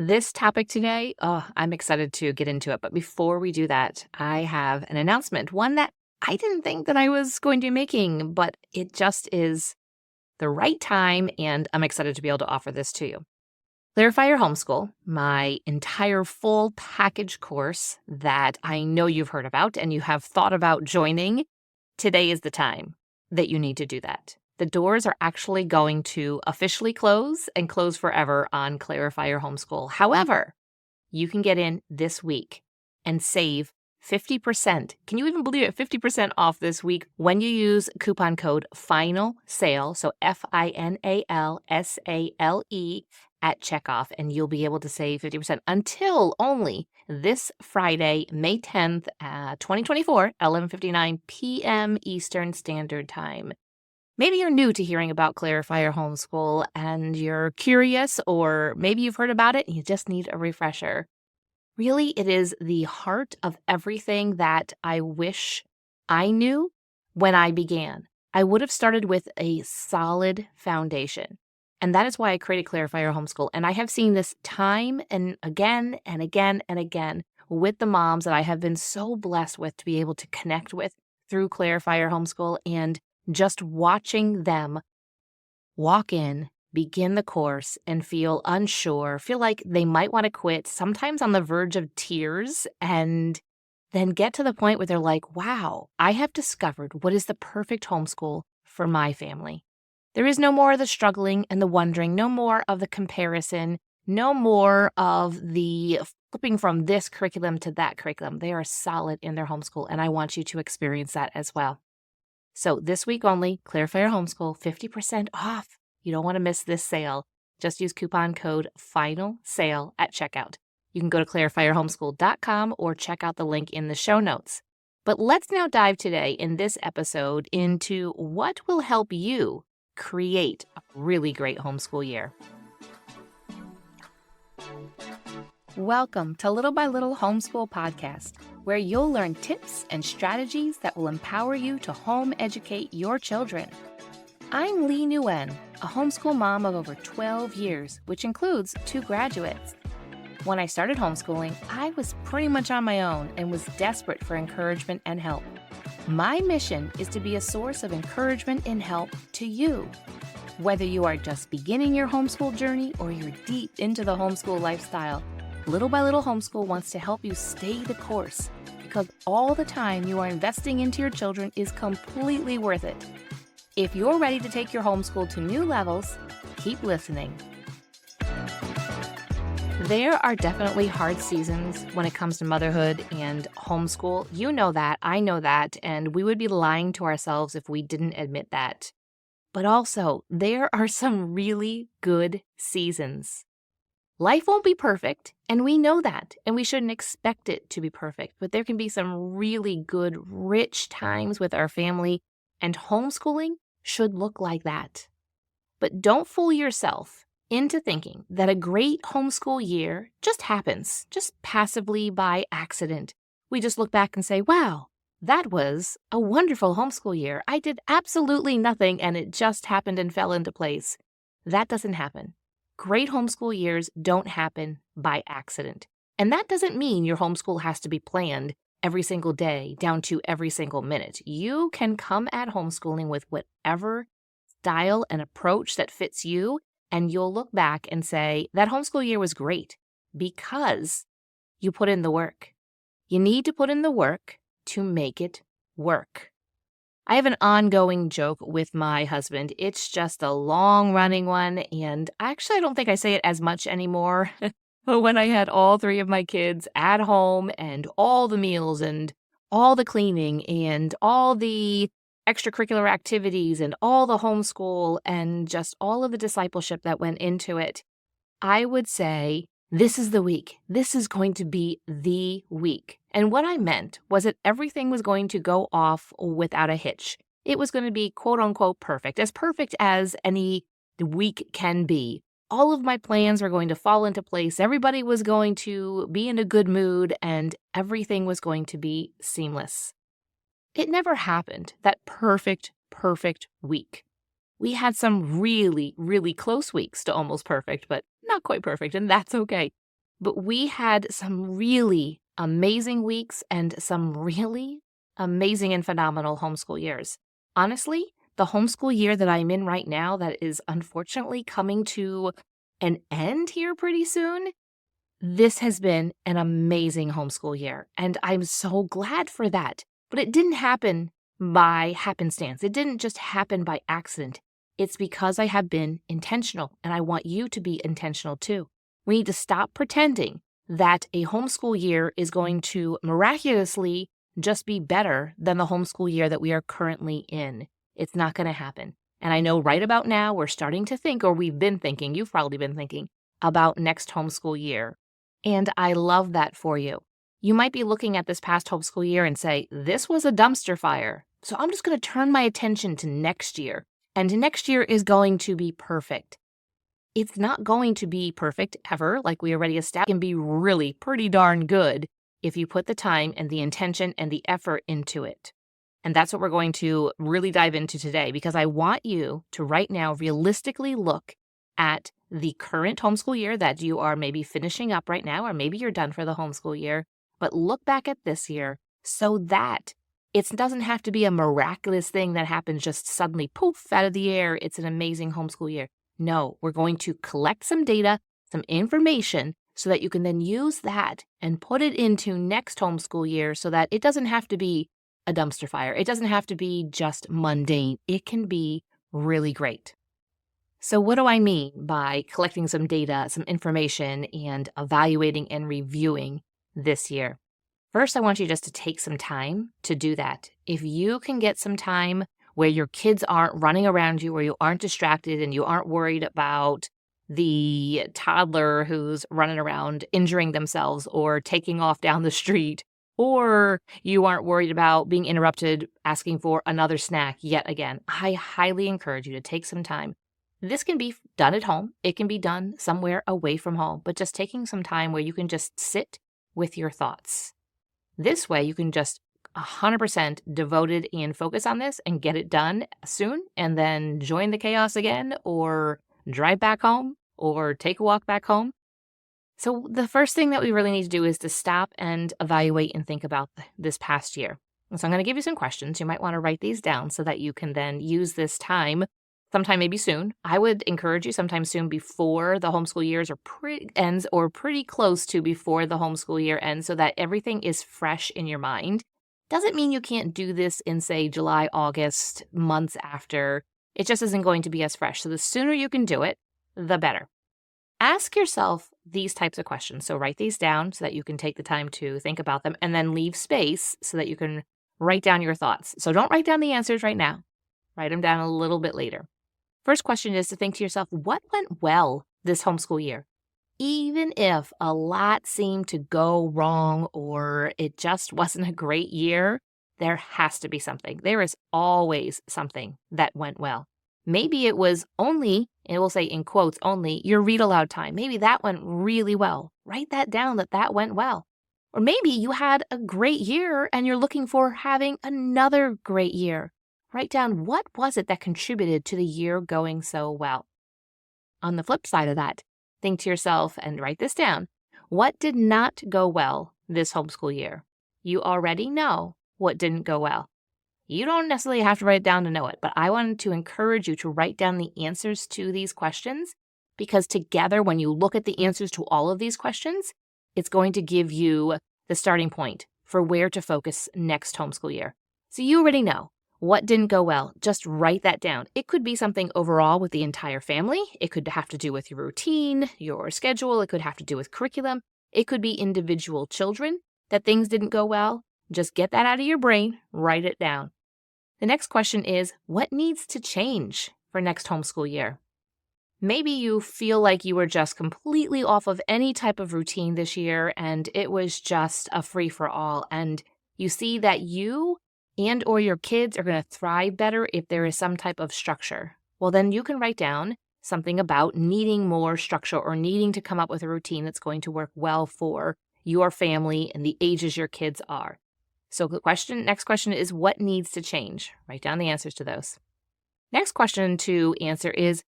This topic today, I'm excited to get into it. But before we do that, I have an announcement, one that I didn't think that I was going to be making, but it just is the right time, and I'm excited to be able to offer this to you. Clarify Your Homeschool, my entire full package course that I know you've heard about and you have thought about joining, today is the time that you need to do that. The doors are actually going to officially close and close forever on Clarify Your Homeschool. However, you can get in this week and save 50%. Can you even believe it? 50% off this week when you use coupon code FINAL SALE, so FINALSALE at checkoff, and you'll be able to save 50% until only this Friday, May 10th, 2024, 11:59 p.m. Eastern Standard Time. Maybe you're new to hearing about Clarify Your Homeschool and you're curious, or maybe you've heard about it and you just need a refresher. Really, it is the heart of everything that I wish I knew when I began. I would have started with a solid foundation. And that is why I created Clarify Your Homeschool. And I have seen this time and again and again and again with the moms that I have been so blessed with to be able to connect with through Clarify Your Homeschool, and just watching them walk in, begin the course, and feel unsure, feel like they might want to quit, sometimes on the verge of tears, and then get to the point where they're like, wow, I have discovered what is the perfect homeschool for my family. There is no more of the struggling and the wondering, no more of the comparison, no more of the flipping from this curriculum to that curriculum. They are solid in their homeschool, and I want you to experience that as well. So this week only, Clarify Your Homeschool, 50% off. You don't want to miss this sale. Just use coupon code FINALSALE at checkout. You can go to clarifyyourhomeschool.com or check out the link in the show notes. But let's now dive today in this episode into what will help you create a really great homeschool year. Welcome to Little by Little Homeschool Podcast, where you'll learn tips and strategies that will empower you to home educate your children. I'm Leigh Nguyen, a homeschool mom of over 12 years, which includes 2 graduates. When I started homeschooling, I was pretty much on my own and was desperate for encouragement and help. My mission is to be a source of encouragement and help to you. Whether you are just beginning your homeschool journey or you're deep into the homeschool lifestyle, Little by Little Homeschool wants to help you stay the course, because all the time you are investing into your children is completely worth it. If you're ready to take your homeschool to new levels, keep listening. There are definitely hard seasons when it comes to motherhood and homeschool. You know that, I know that, and we would be lying to ourselves if we didn't admit that. But also, there are some really good seasons. Life won't be perfect, and we know that, and we shouldn't expect it to be perfect, but there can be some really good, rich times with our family, and homeschooling should look like that. But don't fool yourself into thinking that a great homeschool year just happens, just passively by accident. We just look back and say, wow, that was a wonderful homeschool year. I did absolutely nothing, and it just happened and fell into place. That doesn't happen. Great homeschool years don't happen by accident. And that doesn't mean your homeschool has to be planned every single day down to every single minute. You can come at homeschooling with whatever style and approach that fits you, and you'll look back and say, that homeschool year was great because you put in the work. You need to put in the work to make it work. I have an ongoing joke with my husband. It's just a long-running one, and actually I don't think I say it as much anymore. But when I had all 3 of my kids at home and all the meals and all the cleaning and all the extracurricular activities and all the homeschool and just all of the discipleship that went into it, I would say, this is the week. This is going to be the week. And what I meant was that everything was going to go off without a hitch. It was going to be quote unquote perfect as any week can be. All of my plans were going to fall into place. Everybody was going to be in a good mood, and everything was going to be seamless. It never happened, that perfect week. We had some really, really close weeks to almost perfect, but not quite perfect, and that's okay. But we had some really amazing weeks and some really amazing and phenomenal homeschool years. Honestly, the homeschool year that I'm in right now, that is unfortunately coming to an end here pretty soon, this has been an amazing homeschool year, and I'm so glad for that. But it didn't happen by happenstance. It didn't just happen by accident. It's because I have been intentional, and I want you to be intentional too. We need to stop pretending that a homeschool year is going to miraculously just be better than the homeschool year that we are currently in. It's not going to happen. And I know right about now we're starting to think, or we've been thinking, you've probably been thinking, about next homeschool year. And I love that for you. You might be looking at this past homeschool year and say, this was a dumpster fire. So I'm just going to turn my attention to next year. And next year is going to be perfect. It's not going to be perfect ever, like we already established. It can be really pretty darn good if you put the time and the intention and the effort into it. And that's what we're going to really dive into today, because I want you to right now realistically look at the current homeschool year that you are maybe finishing up right now, or maybe you're done for the homeschool year, but look back at this year so that it doesn't have to be a miraculous thing that happens just suddenly, poof, out of the air. It's an amazing homeschool year. No, we're going to collect some data, some information, so that you can then use that and put it into next homeschool year so that it doesn't have to be a dumpster fire. It doesn't have to be just mundane. It can be really great. So what do I mean by collecting some data, some information, and evaluating and reviewing this year? First, I want you just to take some time to do that. If you can get some time where your kids aren't running around you, where you aren't distracted and you aren't worried about the toddler who's running around injuring themselves or taking off down the street, or you aren't worried about being interrupted asking for another snack yet again, I highly encourage you to take some time. This can be done at home. It can be done somewhere away from home, but just taking some time where you can just sit with your thoughts. This way, you can just 100% devoted and focus on this and get it done soon, and then join the chaos again, or drive back home, or take a walk back home. So the first thing that we really need to do is to stop and evaluate and think about this past year. So I'm going to give you some questions. You might want to write these down so that you can then use this time sometime maybe soon. I would encourage you sometime soon before the homeschool years ends, or pretty close to before the homeschool year ends, so that everything is fresh in your mind. Doesn't mean you can't do this in, say, July, August, months after. It just isn't going to be as fresh. So the sooner you can do it, the better. Ask yourself these types of questions. So write these down so that you can take the time to think about them, and then leave space so that you can write down your thoughts. So don't write down the answers right now. Write them down a little bit later. First question is to think to yourself, what went well this homeschool year? Even if a lot seemed to go wrong or it just wasn't a great year, there has to be something. There is always something that went well. Maybe it was only, and it will say in quotes only, your read aloud time. Maybe that went really well. Write that down, that went well. Or maybe you had a great year and you're looking for having another great year. Write down, what was it that contributed to the year going so well? On the flip side of that, think to yourself and write this down. What did not go well this homeschool year? You already know what didn't go well. You don't necessarily have to write it down to know it, but I wanted to encourage you to write down the answers to these questions, because together, when you look at the answers to all of these questions, it's going to give you the starting point for where to focus next homeschool year. So you already know what didn't go well. Just write that down. It could be something overall with the entire family. It could have to do with your routine, your schedule. It could have to do with curriculum. It could be individual children that things didn't go well. Just get that out of your brain, write it down. The next question is, what needs to change for next homeschool year? Maybe you feel like you were just completely off of any type of routine this year and it was just a free-for-all, and you see that you and or your kids are going to thrive better if there is some type of structure. Well, then you can write down something about needing more structure or needing to come up with a routine that's going to work well for your family and the ages your kids are. So the next question is, what needs to change? Write down the answers to those. Next question to answer is,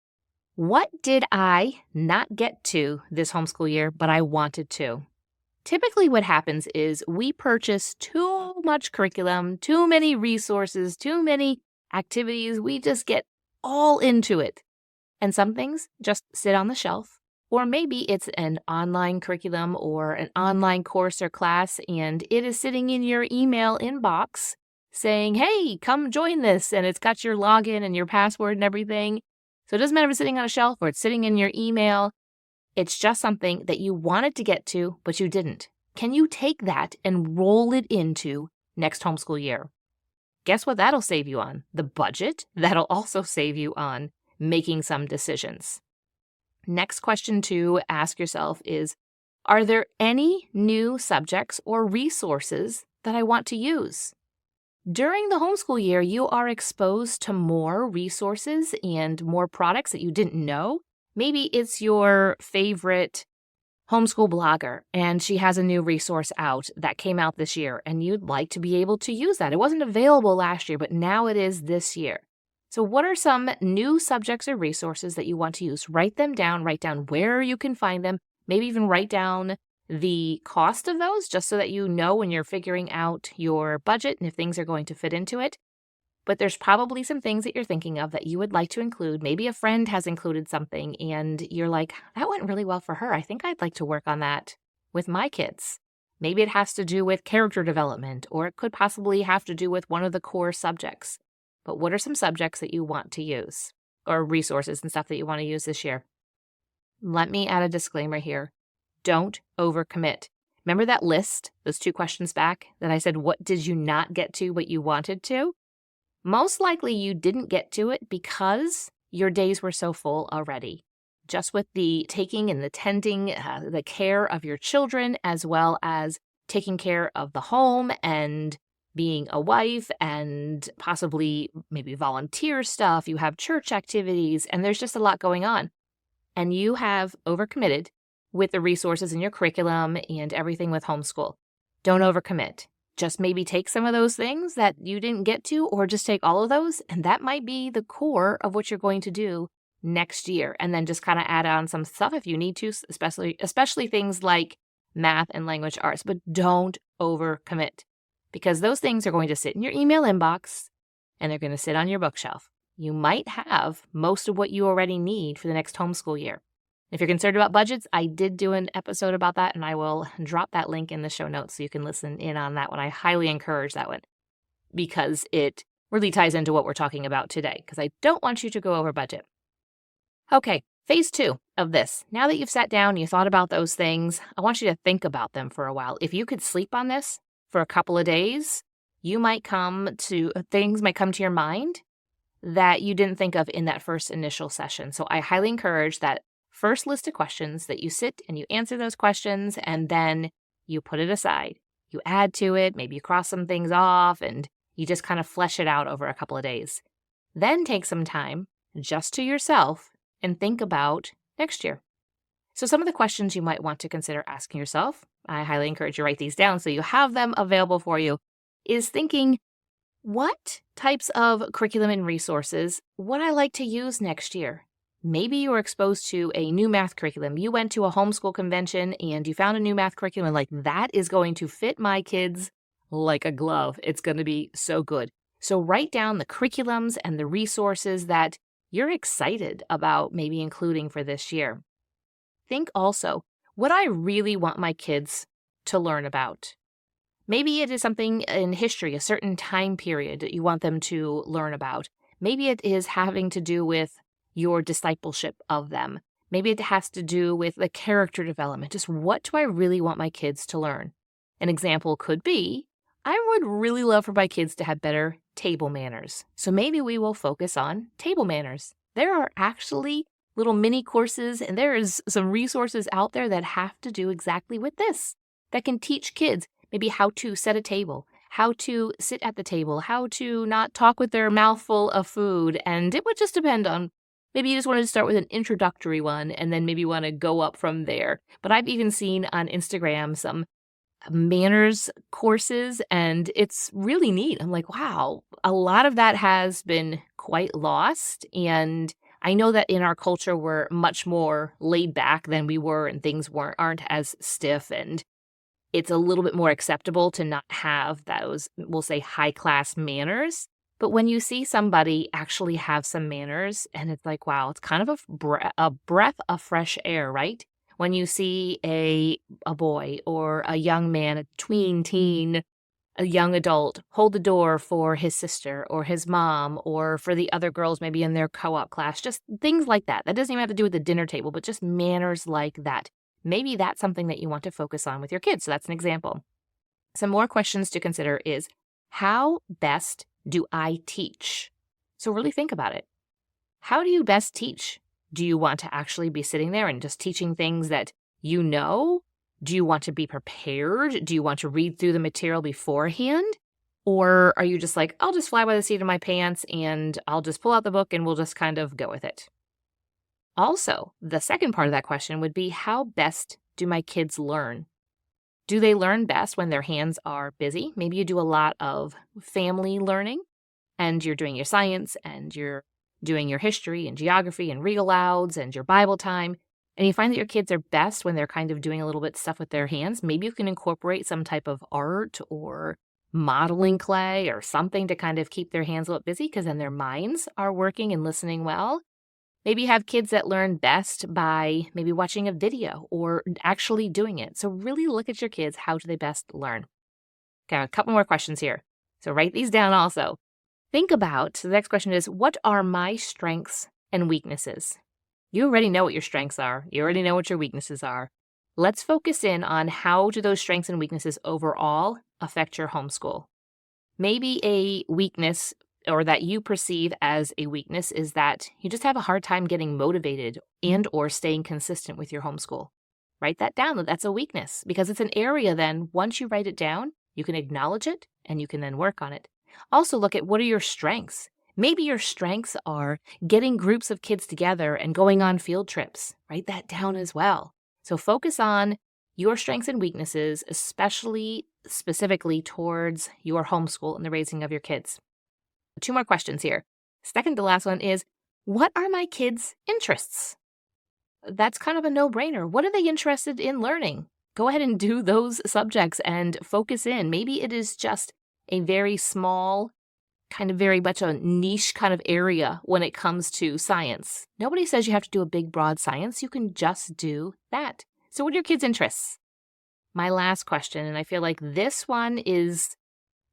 What did I not get to this homeschool year, but I wanted to? Typically, what happens is we purchase too much curriculum, too many resources, too many activities. We just get all into it. And some things just sit on the shelf. Or maybe it's an online curriculum or an online course or class, and it is sitting in your email inbox saying, hey, come join this. And it's got your login and your password and everything. So it doesn't matter if it's sitting on a shelf or it's sitting in your email. It's just something that you wanted to get to, but you didn't. Can you take that and roll it into next homeschool year? Guess what that'll save you on? The budget. That'll also save you on making some decisions. Next question to ask yourself is, are there any new subjects or resources that I want to use? During the homeschool year, you are exposed to more resources and more products that you didn't know. Maybe it's your favorite homeschool blogger and she has a new resource out that came out this year and you'd like to be able to use that. It wasn't available last year, but now it is this year. So what are some new subjects or resources that you want to use? Write them down, write down where you can find them, maybe even write down the cost of those just so that you know when you're figuring out your budget and if things are going to fit into it. But there's probably some things that you're thinking of that you would like to include. Maybe a friend has included something and you're like, that went really well for her. I think I'd like to work on that with my kids. Maybe it has to do with character development, or it could possibly have to do with one of the core subjects. But what are some subjects that you want to use, or resources and stuff that you want to use this year? Let me add a disclaimer here. Don't overcommit. Remember that list, those 2 questions back, that I said, what did you not get to but you wanted to? Most likely you didn't get to it because your days were so full already. Just with the taking and the tending, the care of your children, as well as taking care of the home and being a wife and possibly maybe volunteer stuff. You have church activities and there's just a lot going on. And you have overcommitted with the resources in your curriculum and everything with homeschool. Don't overcommit. Just maybe take some of those things that you didn't get to, or just take all of those, and that might be the core of what you're going to do next year. And then just kind of add on some stuff if you need to, especially things like math and language arts. But don't overcommit, because those things are going to sit in your email inbox and they're going to sit on your bookshelf. You might have most of what you already need for the next homeschool year. If you're concerned about budgets, I did do an episode about that, and I will drop that link in the show notes so you can listen in on that one. I highly encourage that one because it really ties into what we're talking about today, because I don't want you to go over budget. Okay, phase 2 of this. Now that you've sat down and you thought about those things, I want you to think about them for a while. If you could sleep on this for a couple of days, things might come to your mind that you didn't think of in that first initial session. So I highly encourage that first list of questions that you sit and you answer those questions, and then you put it aside. You add to it, maybe you cross some things off, and you just kind of flesh it out over a couple of days. Then take some time just to yourself and think about next year. So some of the questions you might want to consider asking yourself, I highly encourage you to write these down so you have them available for you, is thinking, what types of curriculum and resources would I like to use next year? Maybe you were exposed to a new math curriculum. You went to a homeschool convention and you found a new math curriculum like, that is going to fit my kids like a glove. It's going to be so good. So write down the curriculums and the resources that you're excited about maybe including for this year. Think also, what I really want my kids to learn about. Maybe it is something in history, a certain time period that you want them to learn about. Maybe it is having to do with your discipleship of them. Maybe it has to do with the character development. Just what do I really want my kids to learn? An example could be, I would really love for my kids to have better table manners. So maybe we will focus on table manners. There are actually little mini courses and there is some resources out there that have to do exactly with this, that can teach kids maybe how to set a table, how to sit at the table, how to not talk with their mouth full of food. And it would just depend on, maybe you just wanted to start with an introductory one and then maybe want to go up from there. But I've even seen on Instagram some manners courses and it's really neat. I'm like, wow, a lot of that has been quite lost. And I know that in our culture, we're much more laid back than we were, and things aren't as stiff, and it's a little bit more acceptable to not have those, we'll say, high-class manners. But when you see somebody actually have some manners, and it's like, wow, it's kind of a breath of fresh air, right? When you see a boy or a young man, a tween, teen, a young adult hold the door for his sister or his mom or for the other girls maybe in their co-op class, just things like that. That doesn't even have to do with the dinner table, but just manners like that. Maybe that's something that you want to focus on with your kids. So that's an example. Some more questions to consider is, how best do I teach? So really think about it. How do you best teach? Do you want to actually be sitting there and just teaching things that you know? Do you want to be prepared? Do you want to read through the material beforehand? Or are you just like, I'll just fly by the seat of my pants and I'll just pull out the book and we'll just kind of go with it? Also, the second part of that question would be, how best do my kids learn? Do they learn best when their hands are busy? Maybe you do a lot of family learning and you're doing your science and you're doing your history and geography and read alouds and your Bible time. And you find that your kids are best when they're kind of doing a little bit stuff with their hands. Maybe you can incorporate some type of art or modeling clay or something to kind of keep their hands a little busy, because then their minds are working and listening well. Maybe you have kids that learn best by maybe watching a video or actually doing it. So really look at your kids. How do they best learn? Okay, a couple more questions here. So write these down also. Think about, the next question is, what are my strengths and weaknesses? You already know what your strengths are. You already know what your weaknesses are. Let's focus in on how do those strengths and weaknesses overall affect your homeschool. Maybe a weakness, or that you perceive as a weakness, is that you just have a hard time getting motivated and or staying consistent with your homeschool. Write that down. That's a weakness, because it's an area then, once you write it down, you can acknowledge it and you can then work on it. Also look at, what are your strengths? Maybe your strengths are getting groups of kids together and going on field trips. Write that down as well. So focus on your strengths and weaknesses, especially specifically towards your homeschool and the raising of your kids. 2 more questions here. Second to last one is, what are my kids' interests? That's kind of a no-brainer. What are they interested in learning? Go ahead and do those subjects and focus in. Maybe it is just a very small, kind of very much a niche kind of area when it comes to science. Nobody says you have to do a big, broad science. You can just do that. So what are your kids' interests? My last question, and I feel like this one is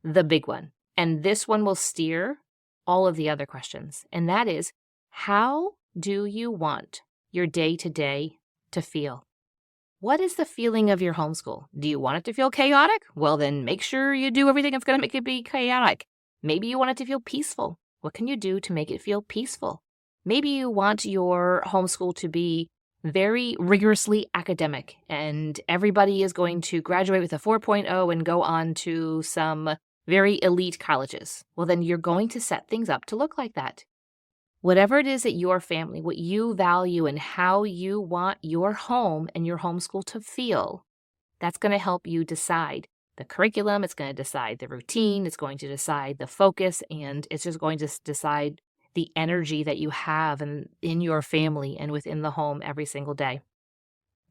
the big one, and this one will steer all of the other questions, and that is, how do you want your day-to-day to feel? What is the feeling of your homeschool? Do you want it to feel chaotic? Well, then make sure you do everything that's going to make it be chaotic. Maybe you want it to feel peaceful. What can you do to make it feel peaceful? Maybe you want your homeschool to be very rigorously academic, and everybody is going to graduate with a 4.0 and go on to some very elite colleges. Well, then you're going to set things up to look like that. Whatever it is that your family, what you value and how you want your home and your homeschool to feel, that's going to help you decide the curriculum. It's going to decide the routine. It's going to decide the focus, and it's just going to decide the energy that you have in your family and within the home every single day.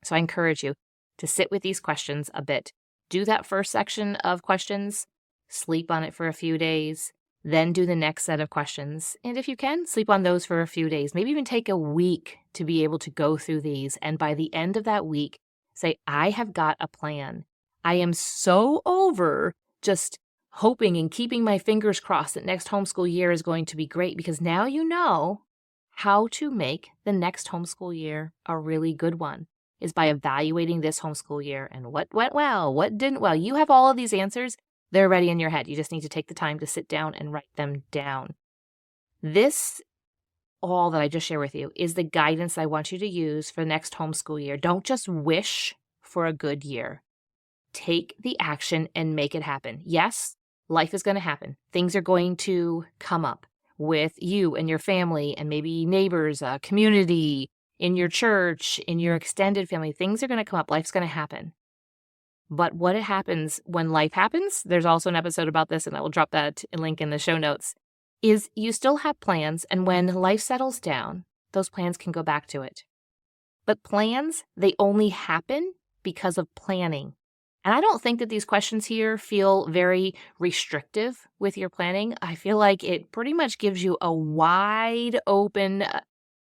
So I encourage you to sit with these questions a bit. Do that first section of questions, sleep on it for a few days, then do the next set of questions. And if you can, sleep on those for a few days. Maybe even take a week to be able to go through these. And by the end of that week, say, I have got a plan. I am so over just hoping and keeping my fingers crossed that next homeschool year is going to be great, because now you know how to make the next homeschool year a really good one, is by evaluating this homeschool year and what went well, what didn't well. You have all of these answers. They're already in your head. You just need to take the time to sit down and write them down. This, all that I just shared with you, is the guidance I want you to use for the next homeschool year. Don't just wish for a good year. Take the action and make it happen. Yes, life is going to happen. Things are going to come up with you and your family and maybe neighbors, community, in your church, in your extended family. Things are going to come up. Life's going to happen. But what happens when life happens, there's also an episode about this, and I will drop that link in the show notes, is you still have plans, and when life settles down, those plans can go back to it. But plans, they only happen because of planning. And I don't think that these questions here feel very restrictive with your planning. I feel like it pretty much gives you a wide open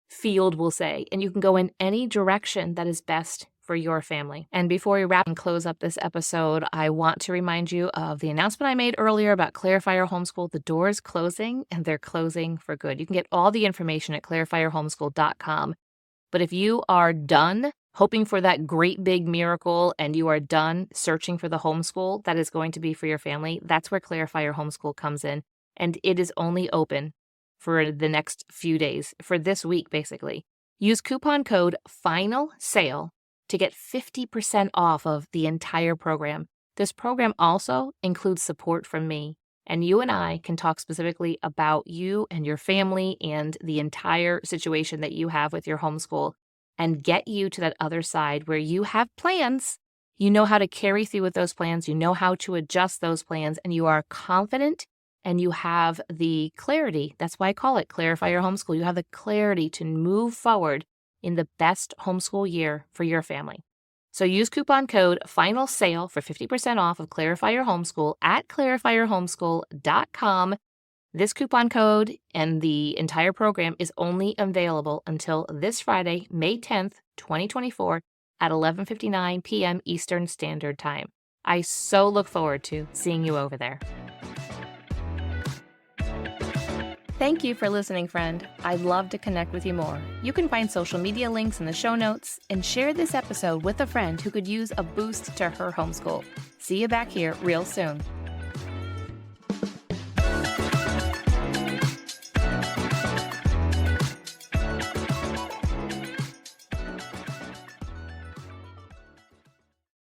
field, we'll say, and you can go in any direction that is best for your family. And before we wrap and close up this episode, I want to remind you of the announcement I made earlier about Clarifier Homeschool. The door is closing, and they're closing for good. You can get all the information at clarifierhomeschool.com. But if you are done hoping for that great big miracle and you are done searching for the homeschool that is going to be for your family, that's where Clarifier Homeschool comes in. And it is only open for the next few days, for this week, basically. Use coupon code FINALSALE to get 50% off of the entire program. This program also includes support from me, and you and I can talk specifically about you and your family and the entire situation that you have with your homeschool and get you to that other side where you have plans, you know how to carry through with those plans, you know how to adjust those plans, and you are confident and you have the clarity. That's why I call it Clarifier Homeschool. You have the clarity to move forward in the best homeschool year for your family. So use coupon code FINALSALE for 50% off of Clarifier Homeschool at clarifierhomeschool.com. This coupon code and the entire program is only available until this Friday, May 10th, 2024 at 11:59 p.m. Eastern Standard Time. I so look forward to seeing you over there. Thank you for listening, friend. I'd love to connect with you more. You can find social media links in the show notes and share this episode with a friend who could use a boost to her homeschool. See you back here real soon.